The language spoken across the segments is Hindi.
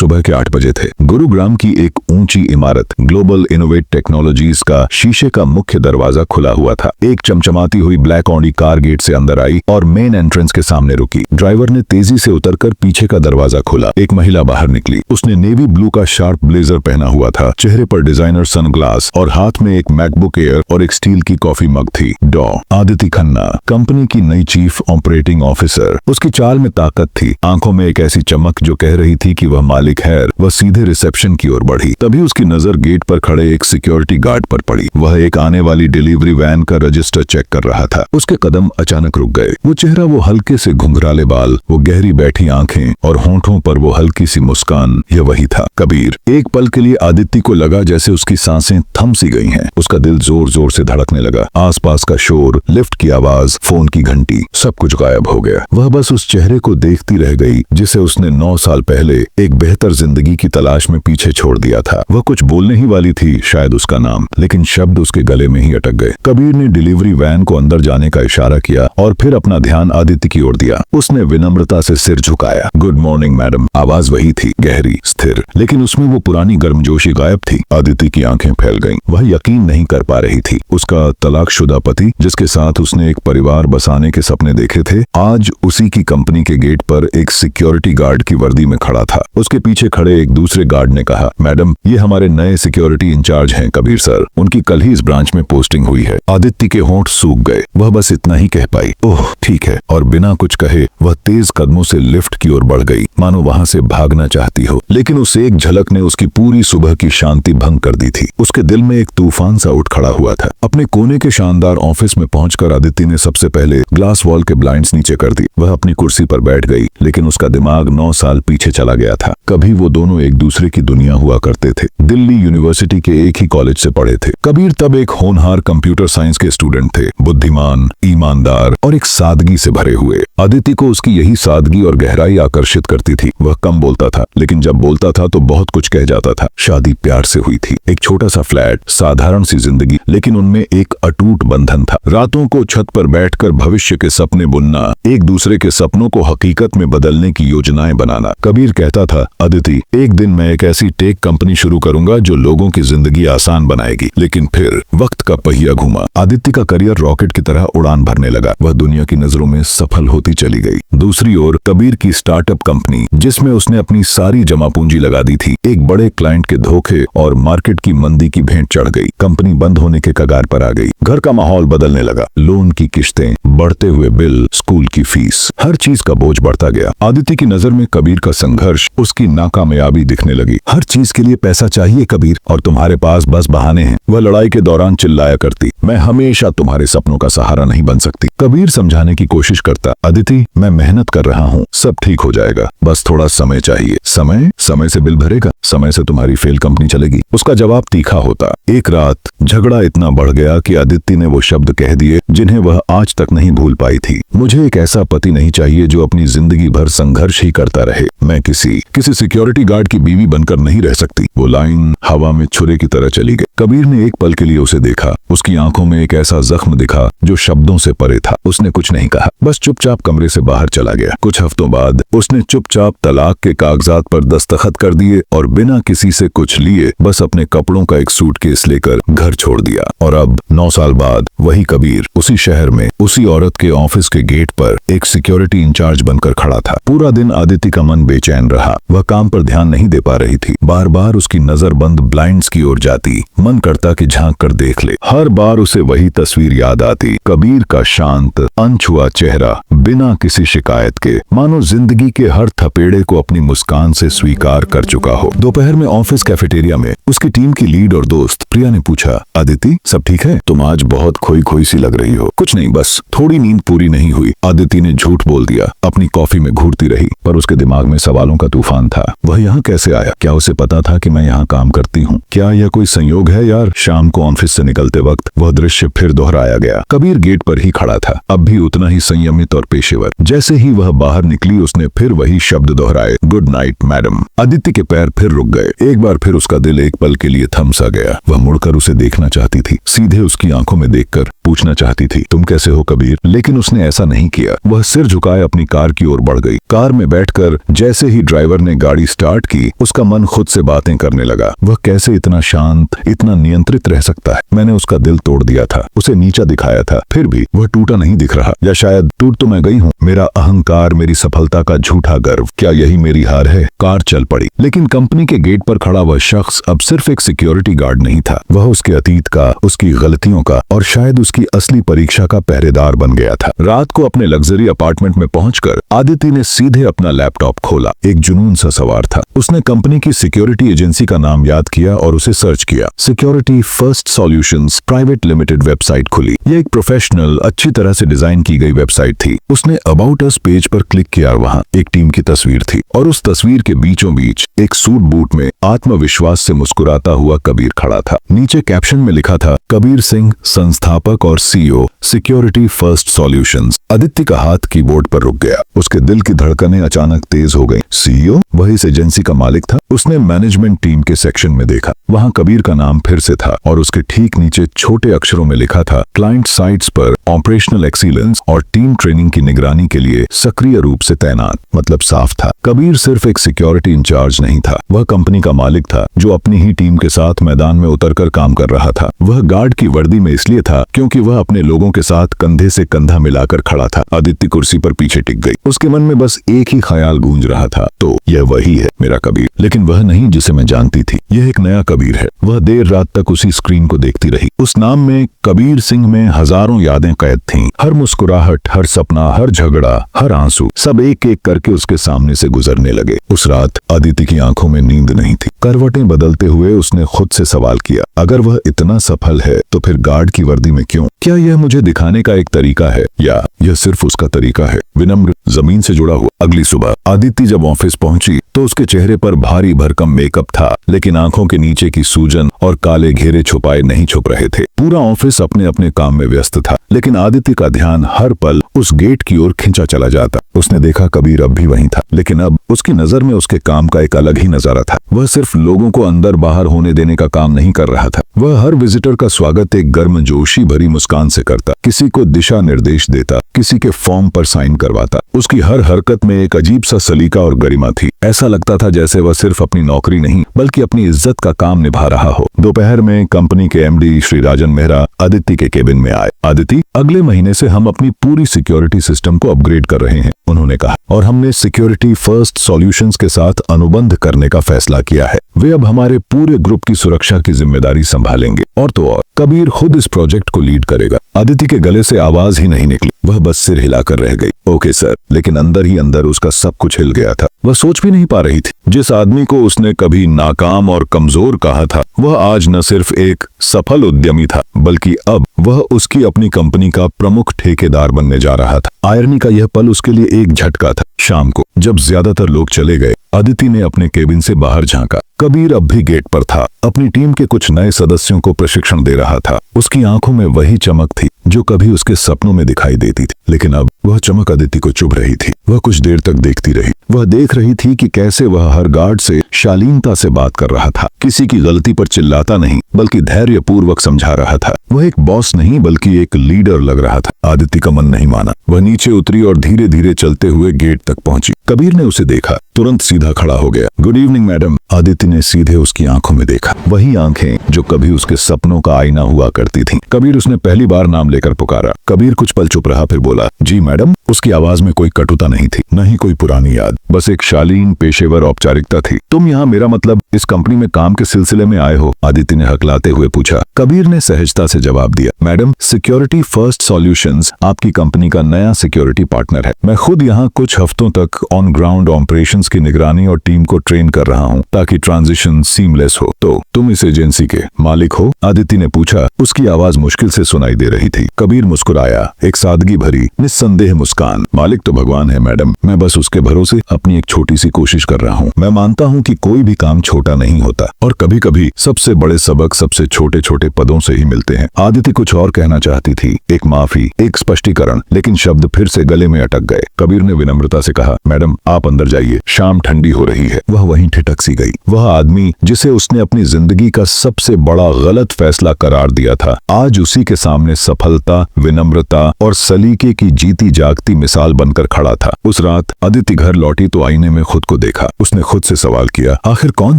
सुबह के 8 बजे थे। गुरुग्राम की एक ऊंची इमारत ग्लोबल इनोवेट टेक्नोलॉजीज का शीशे का मुख्य दरवाजा खुला हुआ था। एक चमचमाती हुई ब्लैक ऑडी कार गेट से अंदर आई और मेन एंट्रेंस के सामने रुकी। ड्राइवर ने तेजी से उतरकर पीछे का दरवाजा खोला। एक महिला बाहर निकली। उसने नेवी ब्लू का शार्प ब्लेजर पहना हुआ था, चेहरे पर डिजाइनर सनग्लास और हाथ में एक मैकबुक एयर और एक स्टील की कॉफी मग थी। डॉ आदिति खन्ना, कंपनी की नई चीफ ऑपरेटिंग ऑफिसर। उसकी चाल में ताकत थी, आंखों में एक ऐसी चमक जो कह रही थी कि वह मालिक है। वह सीधे रिसेप्शन की ओर बढ़ी। तभी उसकी नजर गेट पर खड़े एक सिक्योरिटी गार्ड पर पड़ी। वह एक आने वाली डिलीवरी वैन का रजिस्टर चेक कर रहा था। उसके कदम अचानक रुक गए। वो चेहरा, वो हल्के से घुंघराले बाल, वो गहरी बैठी आंखें और होंठों पर वो हल्की सी मुस्कान, यह वही था कबीर। एक पल के लिए आदित्य को लगा जैसे उसकी सांसें थम सी गई हैं। उसका दिल जोर जोर से धड़कने लगा। आसपास का शोर, लिफ्ट की आवाज, फोन की घंटी, सब कुछ गायब हो गया। वह बस उस चेहरे को देखती रह गई जिसे उसने 9 साल पहले एक बेहतर जिंदगी की तलाश में पीछे छोड़ दिया था। वह कुछ बोलने ही वाली थी, शायद उसका नाम, लेकिन शब्द उसके गले में ही अटक गए। कबीर ने डिलीवरी वैन को अंदर जाने का इशारा किया और फिर अपना ध्यान आदित्य की ओर दिया। उसने विनम्रता से सिर झुकाया। Good morning madam. आवाज वही थी, गहरी, स्थिर, लेकिन उसमें वो पुरानी गर्मजोशी गायब थी। आदित्य की आंखें फैल गईं। वह यकीन नहीं कर पा रही थी। उसका तलाकशुदा पति, जिसके साथ उसने एक परिवार बसाने के सपने देखे थे, आज उसी की कंपनी के गेट पर एक सिक्योरिटी गार्ड की वर्दी में खड़ा था। उसके पीछे खड़े एक दूसरे गार्ड ने कहा, मैडम, ये हमारे नए सिक्योरिटी इंचार्ज हैं कबीर सर। उनकी कल ही इस ब्रांच में पोस्टिंग हुई है। आदित्य के होंठ सूख गए। वह बस इतना ही कह पाई, ओह ठीक है, और बिना कुछ कहे वह तेज कदमों से लिफ्ट की ओर बढ़ गई, मानो वहां से भागना चाहती हो। लेकिन उस एक झलक ने उसकी पूरी सुबह की शांति भंग कर दी थी। उसके दिल में एक तूफान सा उठ खड़ा हुआ था। अपने कोने के शानदार ऑफिस में पहुंचकर आदित्य ने सबसे पहले ग्लास वॉल के ब्लाइंड्स नीचे कर दी। वह अपनी कुर्सी पर बैठ गई, लेकिन उसका दिमाग 9 साल पीछे चला गया था। कभी वो दोनों एक दूसरे की दुनिया हुआ करते थे। दिल्ली यूनिवर्सिटी के एक ही कॉलेज से पढ़े थे। कबीर तब एक होनहार कंप्यूटर साइंस के स्टूडेंट थे, बुद्धिमान, ईमानदार और एक सादगी से भरे हुए। आदित्य को उसकी यही सादगी और गहराई आकर्षित करती थी। वह कम बोलता था, लेकिन जब बोलता था तो बहुत कुछ कह जाता था। शादी प्यार से हुई थी। एक छोटा सा फ्लैट, साधारण सी जिंदगी, लेकिन उनमें एक अटूट बंधन था। रातों को छत पर बैठकर भविष्य के सपने बुनना, एक दूसरे के सपनों को हकीकत में बदलने की योजनाएं बनाना। कबीर कहता था, अदिति, एक दिन मैं एक ऐसी टेक कंपनी शुरू करूंगा जो लोगों की जिंदगी आसान बनाएगी। लेकिन फिर वक्त का पहिया घूमा। आदित्य का करियर रॉकेट की तरह उड़ान भरने लगा। वह दुनिया की नजरों में सफल होती चली गई। दूसरी ओर कबीर की स्टार्टअप कंपनी, जिसमें उसने अपनी सारी जमा पूंजी लगा दी थी, एक बड़े क्लाइंट के धोखे और मार्केट की मंदी की भेंट चढ़ गई। कंपनी बंद होने के कगार पर आ गई। घर का माहौल बदलने लगा। लोन की किश्तें, बढ़ते हुए बिल, स्कूल की फीस, हर चीज का बोझ बढ़ता गया। आदित्य की नजर में कबीर का संघर्ष, उसकी नाकामयाबी दिखने लगी। हर चीज के लिए पैसा चाहिए कबीर, और तुम्हारे पास बस बहाने हैं। वह लड़ाई के दौरान चिल्लाया करती, मैं हमेशा तुम्हारे सपनों का सहारा नहीं बन सकती। कबीर समझाने की कोशिश करता, अदिति, मैं मेहनत कर रहा हूँ, सब ठीक हो जाएगा, बस थोड़ा समय चाहिए। समय से बिल भरेगा, समय से तुम्हारी फेल कंपनी चलेगी। उसका जवाब तीखा होता। एक रात झगड़ा इतना बढ़ गया कि आदित्य ने वो शब्द कह दिए जिन्हें वह आज तक नहीं भूल पाई थी। मुझे एक ऐसा पति नहीं चाहिए जो अपनी जिंदगी भर संघर्ष ही करता रहे। मैं किसी सिक्योरिटी गार्ड की बीवी बनकर नहीं रह सकती। वो लाइन हवा में छुरे की तरह चली गई। कबीर ने एक पल के लिए उसे देखा। उसकी आंखों में एक ऐसा जख्म दिखा जो शब्दों से परे था। उसने कुछ नहीं कहा, बस चुपचाप कमरे से बाहर चला गया। कुछ हफ्तों बाद उसने चुपचाप तलाक के कागजात पर दस्तखत कर दिए और बिना किसी से कुछ लिए बस अपने कपड़ों का एक सूटकेस लेकर घर छोड़ दिया। और अब 9 साल बाद वही कबीर उसी शहर में उसी औरत के ऑफिस के गेट पर एक सिक्योरिटी इंचार्ज बनकर खड़ा था। पूरा दिन आदित्य का मन बेचैन रहा। वह काम पर ध्यान नहीं दे पा रही थी। बार बार उसकी नजर बंद ब्लाइंड्स की ओर जाती। मन करता कि झांक कर देख ले। हर बार उसे वही तस्वीर याद आती, कबीर का शांत, अनछुआ चेहरा, बिना किसी शिकायत के, मानो जिंदगी के हर थपेड़े को अपनी मुस्कान से स्वीकार कर चुका हो। दोपहर में ऑफिस कैफेटेरिया में उसकी टीम की लीड और दोस्त प्रिया ने पूछा, अदिति, सब ठीक है? तुम आज बहुत खोई खोई सी लग रही हो। कुछ नहीं, बस थोड़ी नींद पूरी नहीं हुई। आदिति ने झूठ बोल दिया। अपनी कॉफी में घूरती रही, पर उसके दिमाग में सवालों का तूफान था। वह यहाँ कैसे आया? क्या उसे पता था कि मैं यहाँ काम करती हूँ? क्या यह कोई संयोग है यार? शाम को ऑफिस से निकलते वक्त वह दृश्य फिर दोहराया गया। कबीर गेट पर ही खड़ा था, अब भी उतना ही संयमित और पेशेवर। जैसे ही वह बाहर निकली उसने फिर वही शब्द दोहराए, गुड नाइट मैडम। आदित्य के पैर फिर रुक गए। एक बार फिर उसका दिल एक पल के लिए थम सा गया। वह मुड़कर उसे देखना चाहती थी, सीधे उसकी आंखों में देखकर पूछना चाहती थी, तुम कैसे हो कबीर? लेकिन उसने ऐसा नहीं किया। वह सिर झुकाए अपनी कार की ओर बढ़ गई। कार में बैठकर जैसे ही ड्राइवर ने गाड़ी गाड़ी स्टार्ट की, उसका मन खुद से बातें करने लगा। वह कैसे इतना शांत, इतना नियंत्रित रह सकता है। मैंने उसका दिल तोड़ दिया था, उसे नीचा दिखाया था, फिर भी वह टूटा नहीं दिख रहा। या शायद टूट तो मैं गई हूँ। मेरा अहंकार, मेरी सफलता का झूठा गर्व, क्या यही मेरी हार है? कार चल पड़ी, लेकिन कंपनी के गेट पर खड़ा वह शख्स अब सिर्फ एक सिक्योरिटी गार्ड नहीं था। वह उसके अतीत का, उसकी गलतियों का और शायद उसकी असली परीक्षा का पहरेदार बन गया था। रात को अपने लग्जरी अपार्टमेंट में पहुंचकर आदिति ने सीधे अपना लैपटॉप खोला। एक जुनून सा सवार था। उसने कंपनी की सिक्योरिटी एजेंसी का नाम याद किया और उसे सर्च किया। Security first solutions private limited website खुली। यह एक प्रोफेशनल, अच्छी तरह से डिजाइन की गई वेबसाइट थी। उसने अबाउट अस पेज पर क्लिक किया। वहां एक टीम की तस्वीर थी और उस तस्वीर के बीचों बीच एक सूट बूट में आत्मविश्वास से मुस्कुराता हुआ कबीर खड़ा था। नीचे कैप्शन में लिखा था, कबीर सिंह, संस्थापक और CEO, security first solutions. Aditya का हाथ कीबोर्ड पर रुक गया। उसके दिल की धड़कनें अचानक तेज हो गईं। सीईओ? वह इस एजेंसी का मालिक था। उसने मैनेजमेंट टीम के सेक्शन में देखा। वहां कबीर का नाम फिर से था और उसके ठीक नीचे छोटे अक्षरों में लिखा था, क्लाइंट साइट्स पर ऑपरेशनल एक्सीलेंस और टीम ट्रेनिंग की निगरानी के लिए सक्रिय रूप से तैनात। मतलब साफ था, कबीर सिर्फ एक सिक्योरिटी इंचार्ज नहीं था, वह कंपनी का मालिक था जो अपनी ही टीम के साथ मैदान में उतरकर काम कर रहा था। वह गार्ड की वर्दी में इसलिए था क्योंकि वह अपने लोगों के साथ कंधे से कंधा मिलाकर खड़ा था। आदित्य कुर्सी पर पीछे टिक गई। उसके मन में बस एक ही ख्याल गूंज रहा था, तो यह वही है मेरा कबीर। लेकिन वह नहीं जिसे मैं जानती थी। यह एक नया कबीर है। वह देर रात तक उसी स्क्रीन को देखती रही। उस नाम में, कबीर सिंह में, हजारों यादें कैद थीं। हर मुस्कुराहट, हर सपना, हर झगड़ा, हर आंसू, सब एक एक करके उसके सामने से गुजरने लगे। उस रात आदित्य की आंखों में नींद नहीं थी। करवटें बदलते हुए उसने खुद से सवाल किया, अगर वह इतना सफल है तो फिर गार्ड की वर्दी में क्यों? क्या यह मुझे दिखाने का एक तरीका है या यह सिर्फ उसका तरीका है? विनम्र, जमीन से जुड़ा हुआ। अगली सुबह आदित्य जब ऑफिस पहुंची तो उसके चेहरे पर भारी भरकम मेकअप था, लेकिन आंखों के नीचे की सूजन और काले घेरे छुपाए नहीं छुप रहे थे। पूरा ऑफिस अपने अपने काम में व्यस्त था, लेकिन आदित्य का ध्यान हर पल उस गेट की ओर खिंचा चला जाता। उसने देखा कबीर अब भी वहीं था, लेकिन अब उसकी नजर में उसके काम का एक अलग ही नजारा था। वह सिर्फ लोगों को अंदर बाहर होने देने का काम नहीं कर रहा था। वह हर विजिटर का स्वागत एक गर्मजोशी भरी मुस्कान से करता, किसी को दिशा निर्देश देता, किसी के फॉर्म पर साइन करवाता। उसकी हर हरकत में एक अजीब सा सलीका और गरिमा थी। ऐसा लगता था जैसे वह सिर्फ अपनी नौकरी नहीं बल्कि अपनी इज्जत का काम निभा रहा हो। दोपहर में कंपनी के एमडी श्री राजन मेहरा आदित्य के केबिन में आए। आदित्य, अगले महीने से हम अपनी पूरी सिक्योरिटी सिस्टम को अपग्रेड कर रहे हैं, उन्होंने कहा, और हमने सिक्योरिटी फर्स्ट सॉल्यूशंस के साथ अनुबंध करने का फैसला किया है। वे अब हमारे पूरे ग्रुप की सुरक्षा की जिम्मेदारी संभालेंगे। और तो और कबीर खुद इस प्रोजेक्ट को लीड करेगा। आदित्य के गले से आवाज ही नहीं निकली, वह बस सिर हिलाकर रह गई। Okay sir. लेकिन अंदर ही अंदर उसका सब कुछ हिल गया था। वह सोच भी नहीं पा रही थी, जिस आदमी को उसने कभी नाकाम और कमजोर कहा था, वह आज न सिर्फ एक सफल उद्यमी था बल्कि अब वह उसकी अपनी कंपनी का प्रमुख ठेकेदार बनने जा रहा था। आयरनी का यह पल उसके लिए एक झटका था। शाम को जब ज्यादातर लोग चले गए, आदित्य ने अपने केबिन से बाहर झांका। कबीर अब भी गेट पर था, अपनी टीम के कुछ नए सदस्यों को प्रशिक्षण दे रहा था। उसकी आंखों में वही चमक थी जो कभी उसके सपनों में दिखाई देती थी, लेकिन अब वह चमक आदित्य को चुभ रही थी। वह कुछ देर तक देखती रही। वह देख रही थी कि कैसे वह हर गार्ड से शालीनता से बात कर रहा था, किसी की गलती पर चिल्लाता नहीं बल्कि धैर्यपूर्वक समझा रहा था। वह एक बॉस नहीं बल्कि एक लीडर लग रहा था। आदित्य का मन नहीं माना। वह नीचे उतरी और धीरे धीरे चलते हुए गेट तक पहुंची। कबीर ने उसे देखा, तुरंत सीधा खड़ा हो गया। Good evening madam. आदित्य ने सीधे उसकी आंखों में देखा, वही आंखें जो कभी उसके सपनों का आईना हुआ करती थीं। कबीर, उसने पहली बार नाम लेकर पुकारा। कबीर कुछ पल चुप रहा, फिर बोला, जी मैडम। उसकी आवाज में कोई कटुता नहीं थी, न ही कोई पुरानी याद, बस एक शालीन पेशेवर औपचारिकता थी। तुम यहाँ, मेरा मतलब इस कंपनी में काम के सिलसिले में आए हो? आदित्य ने हकलाते हुए पूछा। कबीर ने सहजता से जवाब दिया, मैडम, सिक्योरिटी फर्स्ट सॉल्यूशंस आपकी कंपनी का नया सिक्योरिटी पार्टनर है। मैं खुद यहाँ कुछ हफ्तों तक ऑन ग्राउंड ऑपरेशंस की निगरानी और टीम को ट्रेन कर रहा हूँ ताकि ट्रांजिशन सीमलेस हो। तो तुम इस एजेंसी के मालिक हो? आदित्य ने पूछा। उसकी आवाज मुश्किल से सुनाई दे रही थी। कबीर मुस्कुराया, एक सादगी भरी निस्संदेह मुस्कान। मालिक तो भगवान है मैडम, मैं बस उसके भरोसे अपनी एक छोटी सी कोशिश कर रहा हूँ। मैं मानता हूँ कि कोई भी काम छोटा नहीं होता और कभी कभी सबसे बड़े सबक सबसे छोटे छोटे पदों से ही मिलते हैं। आदित्य कुछ और कहना चाहती थी, एक माफी, एक स्पष्टीकरण, लेकिन शब्द फिर से गले में अटक गए। कबीर ने विनम्रता से कहा, मैडम आप अंदर जाइए, शाम ठंडी हो रही है। वह वहीं ठिठक सी गई। वह आदमी जिसे उसने अपनी जिंदगी का सबसे बड़ा गलत फैसला करार दिया था, आज उसी के सामने सफल सरलता, विनम्रता और सलीके की जीती जागती मिसाल बनकर खड़ा था। उस रात अदिति घर लौटी तो आईने में खुद को देखा। उसने खुद से सवाल किया, आखिर कौन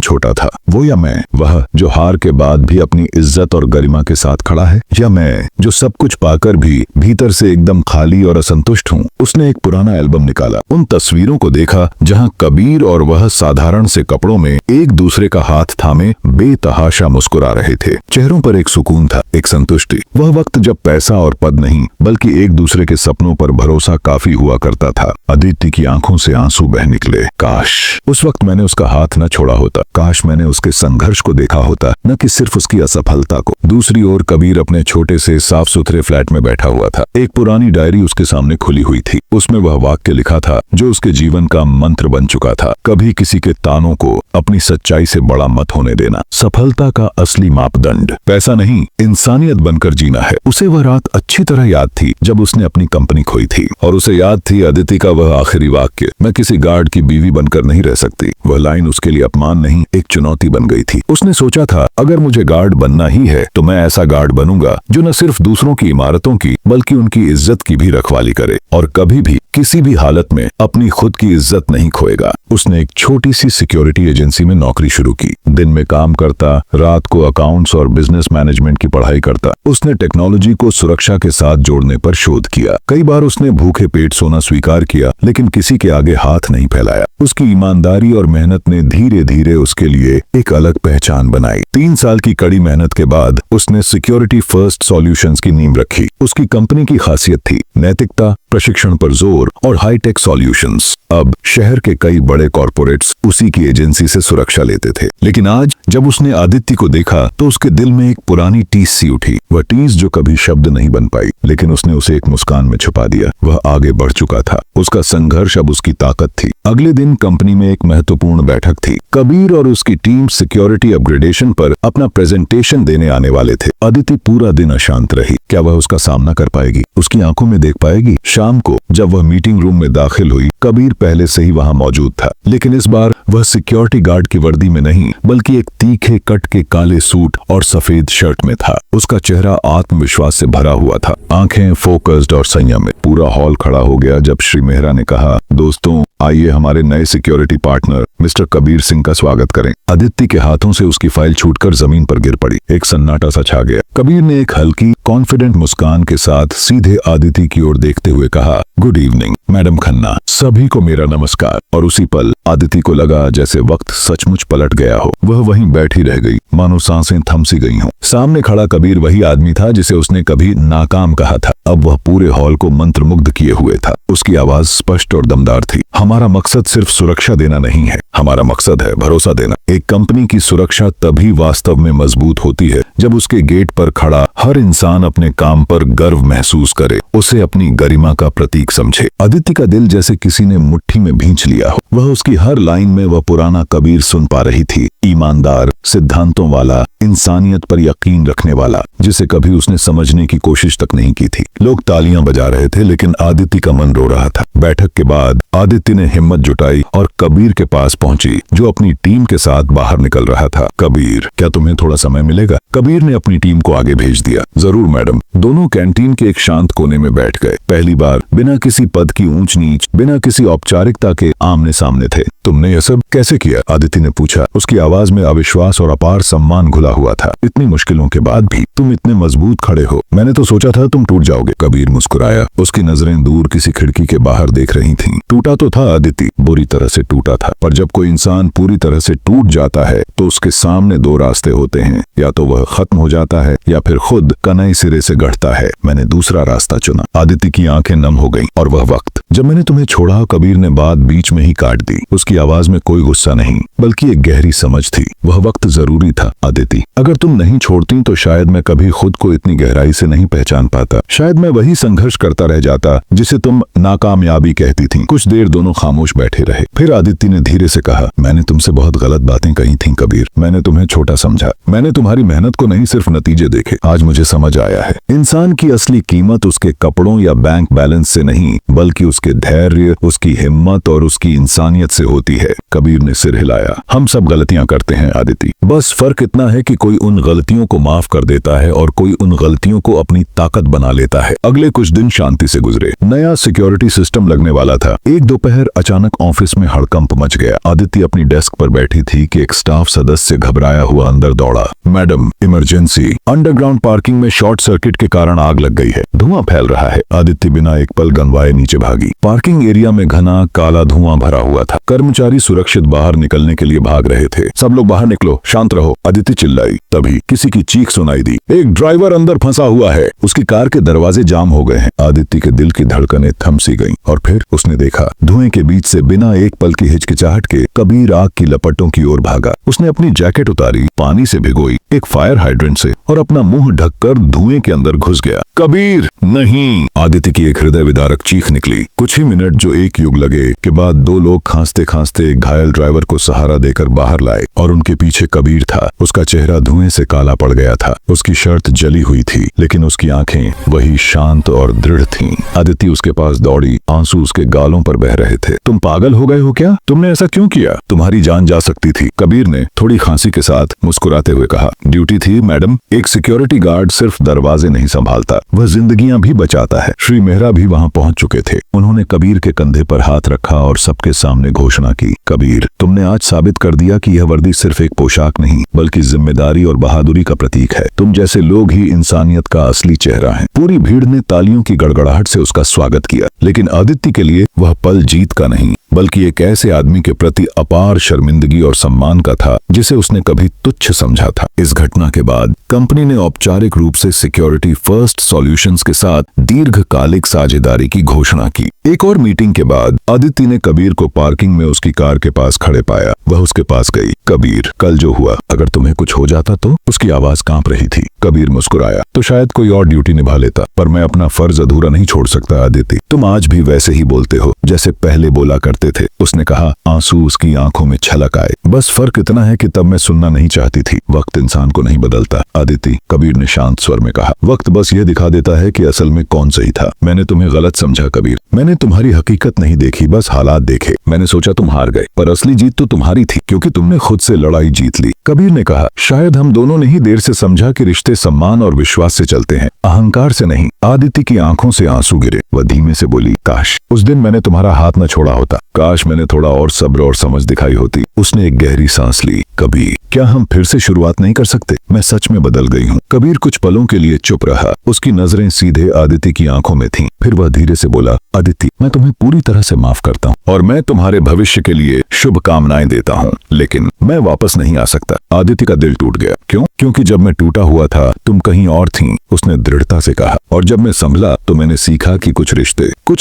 छोटा था, वो या मैं? वह जो हार के बाद भी अपनी इज्जत और गरिमा के साथ खड़ा है, या मैं जो सब कुछ पाकर भी भीतर से एकदम खाली और असंतुष्ट हूँ? उसने एक पुराना एल्बम निकाला, उन तस्वीरों को देखा जहाँ कबीर और वह साधारण से कपड़ों में एक दूसरे का हाथ थामे बेतहाशा मुस्कुरा रहे थे। चेहरों पर एक सुकून था, एक संतुष्टि। वह वक्त जब पैसा और पद नहीं बल्कि एक दूसरे के सपनों पर भरोसा काफी हुआ करता था। अदिति की आंखों से आंसू बह निकले। काश उस वक्त मैंने उसका हाथ न छोड़ा होता, काश मैंने उसके संघर्ष को देखा होता, न कि सिर्फ उसकी असफलता को। दूसरी ओर कबीर अपने छोटे से साफ सुथरे फ्लैट में बैठा हुआ था। एक पुरानी डायरी उसके सामने खुली हुई थी। उसमें वह वाक्य लिखा था जो उसके जीवन का मंत्र बन चुका था, कभी किसी के तानों को अपनी सच्चाई से बड़ा मत होने देना। सफलता का असली मापदंड पैसा नहीं, इंसानियत बनकर जीना है। उसे वह रात अच्छी तरह याद थी जब उसने अपनी कंपनी खोई थी, और उसे याद थी अदिति का वह आखिरी वाक्य, मैं किसी गार्ड की बीवी बनकर नहीं रह सकती। वह लाइन उसके लिए अपमान नहीं, एक चुनौती बन गई थी। उसने सोचा था, अगर मुझे गार्ड बनना ही है तो मैं ऐसा गार्ड बनूंगा जो न सिर्फ दूसरों की इमारतों की बल्कि उनकी इज्जत की भी रखवाली करे, और कभी भी किसी भी हालत में अपनी खुद की इज्जत नहीं खोएगा। उसने एक छोटी सी सिक्योरिटी एजेंसी में नौकरी शुरू की। दिन में काम करता, रात को अकाउंट्स और बिजनेस मैनेजमेंट की पढ़ाई करता। उसने टेक्नोलॉजी को सुरक्षा के साथ जोड़ने पर शोध किया। कई बार उसने भूखे पेट सोना स्वीकार किया, लेकिन किसी के आगे हाथ नहीं फैलाया। उसकी ईमानदारी और मेहनत ने धीरे धीरे उसके लिए एक अलग पहचान बनाई। 3 साल की कड़ी मेहनत के बाद उसने सिक्योरिटी फर्स्ट सॉल्यूशंस की नींव रखी। उसकी कंपनी की खासियत थी नैतिकता, प्रशिक्षण पर जोर और हाईटेक सॉल्यूशंस। अब शहर के कई बड़े कॉर्पोरेट्स उसी की एजेंसी से सुरक्षा लेते थे। लेकिन आज जब उसने आदित्य को देखा तो उसके दिल में एक पुरानी टीस सी उठी। वह टीस जो कभी शब्द नहीं बन पाई, लेकिन उसने उसे एक मुस्कान में छुपा दिया। वह आगे बढ़ चुका था। उसका संघर्ष अब उसकी ताकत थी। अगले दिन कंपनी में एक महत्वपूर्ण बैठक थी। कबीर और उसकी टीम सिक्योरिटी अपग्रेडेशन पर अपना प्रेजेंटेशन देने आने वाले थे। अदिति पूरा दिन अशांत रही। क्या वह उसका सामना कर पाएगी? उसकी आंखों में देख पाएगी? शाम को जब वह मीटिंग रूम में दाखिल हुई, कबीर पहले से ही वहां मौजूद था, लेकिन इस बार वह सिक्योरिटी गार्ड की वर्दी में नहीं बल्कि एक तीखे कट के काले सूट और सफेद शर्ट में था। उसका चेहरा आत्मविश्वास से भरा हुआ था, आंखें फोकस्ड और संयमित। पूरा हॉल खड़ा हो गया जब श्री मेहरा ने कहा, दोस्तों आइए हमारे नए security partner mister Kabir Singh का स्वागत करें। आदित्य के हाथों से उसकी फाइल छूटकर जमीन पर गिर पड़ी। एक सन्नाटा सा छा गया। कबीर ने एक हल्की कॉन्फिडेंट मुस्कान के साथ सीधे आदित्य की ओर देखते हुए कहा, गुड इवनिंग मैडम खन्ना, सभी को मेरा नमस्कार। और उसी पल आदित्य को लगा जैसे वक्त सचमुच पलट गया हो। वह वहीं बैठी रह गई, मानो सांसें थम सी गई हों। सामने खड़ा कबीर वही आदमी था जिसे उसने कभी नाकाम कहा था। अब वह पूरे हॉल को मंत्रमुग्ध किए हुए था। उसकी आवाज स्पष्ट और दमदार थी। हमारा मकसद सिर्फ सुरक्षा देना नहीं है, हमारा मकसद है भरोसा देना। एक कंपनी की सुरक्षा तभी वास्तव में मजबूत होती है जब उसके गेट पर खड़ा हर इंसान अपने काम पर गर्व महसूस करे, उसे अपनी गरिमा का प्रतीक समझे। आदित्य का दिल जैसे किसी ने मुट्ठी में भींच लिया हो। वह उसकी हर लाइन में वह पुराना कबीर सुन पा रही थी। ईमानदार, सिद्धांतों वाला, इंसानियत पर यकीन रखने वाला, जिसे कभी उसने समझने की कोशिश तक नहीं की थी। लोग तालियां बजा रहे थे, लेकिन आदित्य का मन रो रहा था। बैठक के बाद आदित्य ने हिम्मत जुटाई और कबीर के पास पहुंची, जो अपनी टीम के साथ बाहर निकल रहा था। कबीर, क्या तुम्हें थोड़ा समय मिलेगा? कबीर ने अपनी टीम को आगे भेज दिया। जरूर मैडम। दोनों कैंटीन के एक शांत कोने में बैठ गए। पहली बार बिना किसी पद की ऊंच नीच, बिना किसी औपचारिकता के आमने सामने थे। तुमने यह सब कैसे किया? आदित्य ने पूछा। उसकी आवाज में अविश्वास और अपार सम्मान घुला हुआ था। इतनी मुश्किलों के बाद भी तुम इतने मजबूत खड़े हो। मैंने तो सोचा था तुम टूट जाओगे। कबीर मुस्कुराया। उसकी नजरें दूर किसी खिड़की के बाहर देख रही थीं। टूटा तो था आदित्य, बुरी तरह से टूटा था। पर जब कोई इंसान पूरी तरह से टूट जाता है तो उसके सामने 2 रास्ते होते हैं, या तो वह खत्म हो जाता है या फिर खुद का नए सिरे से गढ़ता है। मैंने दूसरा रास्ता चुना। आदित्य की आंखें नम हो गईं। और वह वक्त जब मैंने तुम्हें छोड़ा, कबीर ने बात बीच में ही काट दी। उसकी आवाज में कोई गुस्सा नहीं बल्कि एक गहरी समझ थी। वह वक्त जरूरी था आदित्य। अगर तुम नहीं छोड़ती तो शायद मैं कभी खुद को इतनी गहराई से नहीं पहचान पाता। शायद मैं वही संघर्ष करता रह जाता जिसे तुम नाकामयाबी कहती थी। कुछ देर दोनों खामोश बैठे रहे। फिर आदित्य ने धीरे से कहा, मैंने तुमसे बहुत गलत बातें कही थी कबीर। मैंने तुम्हें छोटा समझा। मैंने तुम्हारी मेहनत को नहीं, सिर्फ नतीजे देखे। आज मुझे समझ आया है, इंसान की असली कीमत उसके कपड़ों या बैंक बैलेंस से नहीं बल्कि उसके धैर्य, उसकी हिम्मत और उसकी इंसानियत से होती है। कबीर ने सिर हिलाया। हम सब गलतियां करते हैं आदिति, बस फर्क इतना है कि कोई उन गलतियों को माफ कर देता है और कोई उन गलतियों को अपनी ताकत बना लेता है। अगले कुछ दिन शांति से गुजरे। नया सिक्योरिटी सिस्टम लगने वाला था। एक दोपहर अचानक ऑफिस में हड़कंप मच गया। आदिति अपनी डेस्क पर बैठी थी कि एक स्टाफ सदस्य घबराया हुआ अंदर दौड़ा। मैडम, इमरजेंसी, अंडरग्राउंड पार्किंग में शॉर्ट सर्किट के कारण आग लग गई है, धुआं फैल रहा है। आदिति बिना एक पल गंवाए नीचे भागी। पार्किंग एरिया में घना काला धुआं भरा हुआ था। कर्मचारी सुरक्षित बाहर निकलने के लिए भाग रहे थे। सब लोग बाहर निकलो, शांत रहो, आदिति चिल्लाई। तभी किसी की चीख सुनाई दी, एक ड्राइवर अंदर फंसा हुआ है, उसकी कार के दरवाजे जाम हो गए हैं। आदिति के दिल की धड़कनें थम सी गईं और फिर उसने देखा, धुएं के बीच से बिना एक पल की हिचकिचाहट के कबीर आग की लपटों की ओर भागा। उसने अपनी जैकेट उतारी, पानी से भिगोई, एक फायर हाइड्रेंट से, और अपना मुंह ढककर धुएं के अंदर घुस गया। कबीर, नहीं! आदिति की एक हृदय विदारक चीख निकली। कुछ ही मिनट जो एक युग लगे के बाद दो लोग खांसते खांसते एक घायल ड्राइवर को सहारा देकर बाहर लाए और उनके पीछे कबीर था। उसका चेहरा धुएं से काला पड़ गया था। उसकी शर्ट जली हुई थी, लेकिन उसकी आंखें वही शांत और दृढ़ थीं। आदिति उसके पास दौड़ी, आंसू उसके गालों पर बह रहे थे। तुम पागल हो गए हो क्या? तुमने ऐसा क्यों किया? तुम्हारी जान जा सकती थी। कबीर ने थोड़ी खांसी के साथ मुस्कुराते हुए कहा, ड्यूटी थी मैडम। एक सिक्योरिटी गार्ड सिर्फ दरवाजे नहीं संभालता, वह जिंदगियां भी बचाता है। श्री मेहरा भी वहां पहुंच चुके थे। उन्होंने कबीर के कंधे पर हाथ रखा और सबके सामने घोषणा की, कबीर, तुमने आज साबित कर दिया कि यह वर्दी सिर्फ एक पोशाक नहीं बल्कि जिम्मेदारी और बहादुरी का प्रतीक है। तुम जैसे लोग ही इंसानियत का असली चेहरा हैं। पूरी भीड़ ने तालियों की गड़गड़ाहट से उसका स्वागत किया, लेकिन आदित्य के लिए वह पल जीत का नहीं बल्कि एक ऐसे आदमी के प्रति अपार शर्मिंदगी और सम्मान का था जिसे उसने कभी तुच्छ समझा था। इस घटना के बाद कंपनी ने औपचारिक रूप से सिक्योरिटी फर्स्ट सॉल्यूशंस के साथ दीर्घकालिक साझेदारी की घोषणा की। एक और मीटिंग के बाद आदित्य ने कबीर को पार्किंग में उसकी कार के पास खड़े पाया। वह उसके पास गई। कबीर, कल जो हुआ, अगर तुम्हें कुछ हो जाता तो? उसकी आवाज कांप रही थी। कबीर मुस्कुराया, तो शायद कोई और ड्यूटी निभा लेता, पर मैं अपना फर्ज अधूरा नहीं छोड़ सकता आदित्य। तुम आज भी वैसे ही बोलते हो जैसे पहले बोला करते थे, उसने कहा। आंसू उसकी आंखों में छलक आए। बस फर्क इतना है कि तब मैं सुनना नहीं चाहती थी। वक्त इंसान को नहीं बदलता आदित्य, कबीर ने शांत स्वर में कहा। वक्त बस यह दिखा देता है कि असल में कौन सही था। मैंने तुम्हें गलत समझा कबीर। मैंने तुम्हारी हकीकत नहीं देखी, बस हालात देखे। मैंने सोचा तुम हार गए, पर असली जीत तो तुम्हारी थी, क्योंकि तुमने खुद से लड़ाई जीत ली। कबीर ने कहा, शायद हम दोनों ने ही देर से समझा कि रिश्ते सम्मान और विश्वास से चलते हैं, अहंकार से नहीं। आदित्य की आंखों से आंसू गिरे। वह धीमे से बोली, काश उस दिन मैंने तुम्हारा हाथ न छोड़ा होता, काश मैंने थोड़ा और सब्र और समझ दिखाई होती। उसने एक गहरी सांस ली। कबीर, क्या हम फिर से शुरुआत नहीं कर सकते? मैं सच में बदल गई हूँ। कबीर कुछ पलों के लिए चुप रहा। उसकी नजरें सीधे आदित्य की आंखों में थीं। फिर वह धीरे से बोला, आदित्य, मैं तुम्हें पूरी तरह से माफ करता हूँ और मैं तुम्हारे भविष्य के लिए शुभकामनाएं देता हूँ, लेकिन मैं वापस नहीं आ सकता। आदित्य का दिल टूट गया। क्यों? क्योंकि जब मैं टूटा हुआ था तुम कहीं और थीं, उसने दृढ़ता से कहा। और जब मैं संभला तो मैंने सीखा कि कुछ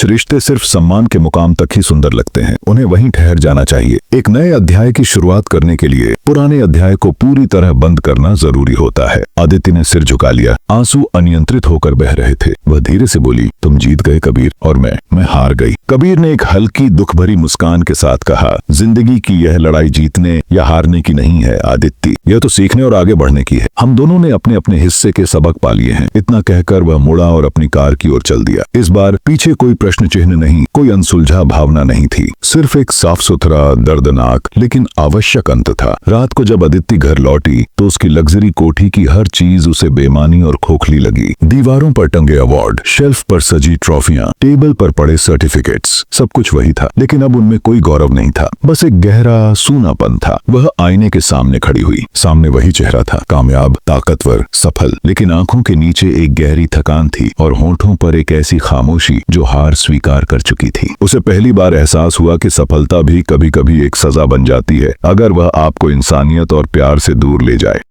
रिश्ते सिर्फ सम्मान के मुकाम तक ही सुंदर लगते हैं, उन्हें वहीं ठहर जाना चाहिए। एक नए अध्याय की शुरुआत करने के लिए पुराने अध्याय को पूरी तरह बंद करना जरूरी होता है। आदित्य ने सिर झुका लिया। आंसू अनियंत्रित होकर बह रहे थे। वह धीरे से बोली, तुम जीत गए कबीर, और मैं हार गई। कबीर ने एक हल्की दुख भरी मुस्कान के साथ कहा, जिंदगी की यह लड़ाई जीतने या हारने की नहीं है आदित्य, यह तो सीखने और आगे बढ़ने की है। हम दोनों ने अपने अपने हिस्से के सबक पा लिए हैं। इतना कहकर वह मुड़ा और अपनी कार की ओर चल दिया। इस बार पीछे कोई प्रश्न चिन्ह नहीं, कोई अनसुलझा भावना नहीं थी, सिर्फ एक साफ सुथरा, दर्दनाक लेकिन आवश्यक अंत था। रात को जब आदित्य घर लौटी तो उसकी लग्जरी कोठी की हर चीज उसे बेमानी और खोखली लगी। दीवारों पर टंगे अवार्ड, शेल्फ पर सजी ट्रॉफियां, टेबल पर पड़े सर्टिफिकेट्स, सब कुछ वही था, लेकिन अब उनमें कोई गौरव नहीं था, बस एक गहरा सूनापन था। वह आईने के सामने खड़ी हुई। सामने वही चेहरा था, कामयाब, ताकतवर, सफल, लेकिन आंखों के नीचे एक गहरी थकान थी और होंठों पर एक ऐसी खामोशी जो हार स्वीकार कर चुकी थी। उसे पहली बार एहसास हुआ कि सफलता भी कभी कभी एक सजा बन जाती है, अगर वह आपको इंसानियत और प्यार से दूर ले जाए।